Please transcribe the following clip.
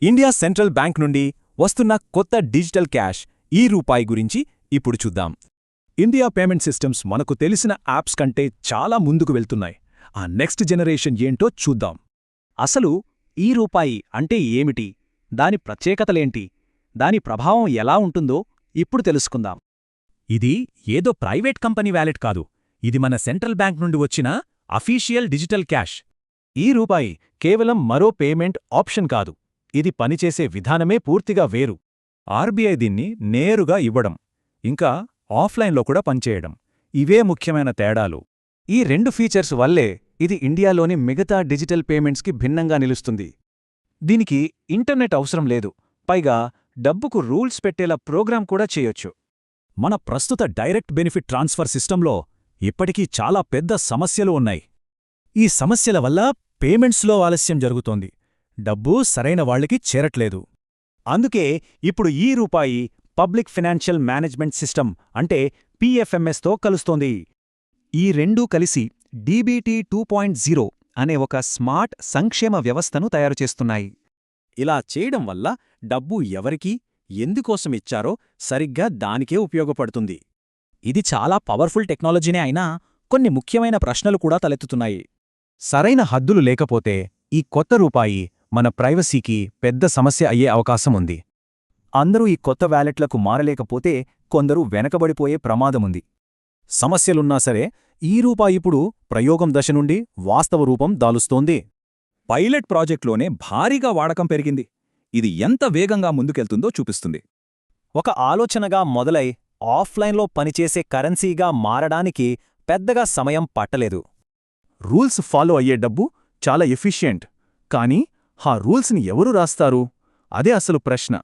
India central bank నుండి వస్తున్న కొత్త డిజిటల్ క్యాష్ ఈ-రూపాయి గురించి ఇప్పుడు చూద్దాం. ఇండియా పేమెంట్ సిస్టమ్స్ మనకు తెలిసిన యాప్స్ కంటే చాలా ముందుకు వెళ్తున్నాయి. ఆ నెక్స్ట్ జనరేషన్ ఏంటో చూద్దాం. అసలు ఈ-రూపాయి అంటే ఏమిటి, దాని ప్రత్యేకతలేంటి, దాని ప్రభావం ఎలా ఉంటుందో ఇప్పుడు తెలుసుకుందాం. ఇది ఏదో ప్రైవేట్ కంపెనీ వ్యాలెట్ కాదు, ఇది మన సెంట్రల్ బ్యాంక్ నుండి వచ్చిన అఫీషియల్ డిజిటల్ క్యాష్. ఈ-రూపాయి కేవలం మరో పేమెంట్ ఆప్షన్ కాదు, ఇది పనిచేసే విధానమే పూర్తిగా వేరు. ఆర్బీఐ దీన్ని నేరుగా ఇవ్వడం, ఇంకా ఆఫ్లైన్లో కూడా పనిచేయడం, ఇవే ముఖ్యమైన తేడాలు. ఈ రెండు ఫీచర్స్ వల్లే ఇది ఇండియాలోని మిగతా డిజిటల్ పేమెంట్స్కి భిన్నంగా నిలుస్తుంది. దీనికి ఇంటర్నెట్ అవసరం లేదు, పైగా డబ్బుకు రూల్స్ పెట్టేలా ప్రోగ్రాం కూడా చేయొచ్చు. మన ప్రస్తుత డైరెక్ట్ బెనిఫిట్ ట్రాన్స్ఫర్ సిస్టంలో ఇప్పటికీ చాలా పెద్ద సమస్యలు ఉన్నాయి. ఈ సమస్యల వల్ల పేమెంట్స్లో ఆలస్యం జరుగుతోంది, డబ్బు సరైన వాళ్లకి చేరట్లేదు. అందుకే ఇప్పుడు ఈ-రూపాయి పబ్లిక్ ఫైనాన్షియల్ మేనేజ్మెంట్ సిస్టమ్ అంటే పీఎఫ్ఎంఎస్తో కలుస్తోంది. ఈ రెండూ కలిసి డీబీటీ 2.0 అనే ఒక స్మార్ట్ సంక్షేమ వ్యవస్థను తయారుచేస్తున్నాయి. ఇలా చేయడం వల్ల డబ్బు ఎవరికి, ఎందుకోసం ఇచ్చారో సరిగ్గా దానికే ఉపయోగపడుతుంది. ఇది చాలా పవర్ఫుల్ టెక్నాలజీనే అయినా కొన్ని ముఖ్యమైన ప్రశ్నలు కూడా తలెత్తుతున్నాయి. సరైన హద్దులు లేకపోతే ఈ కొత్త రూపాయి మన ప్రైవసీకి పెద్ద సమస్య అయ్యే అవకాశం ఉంది. అందరూ ఈ కొత్త వ్యాలెట్లకు మారలేకపోతే కొందరు వెనకబడిపోయే ప్రమాదముంది. సమస్యలున్నా సరే ఈ-రూపాయి ఇప్పుడు ప్రయోగం దశ నుండి వాస్తవ రూపం దాలుస్తోంది. పైలట్ ప్రాజెక్ట్లోనే భారీగా వాడకం పెరిగింది. ఇది ఎంత వేగంగా ముందుకెళ్తుందో చూపిస్తుంది. ఒక ఆలోచనగా మొదలై ఆఫ్లైన్లో పనిచేసే కరెన్సీగా మారడానికి పెద్దగా సమయం పట్టలేదు. రూల్స్ ఫాలో అయ్యే డబ్బు చాలా ఎఫిషియెంట్, కానీ ఆ రూల్స్ని ఎవరు రాస్తారు? అదే అసలు ప్రశ్న.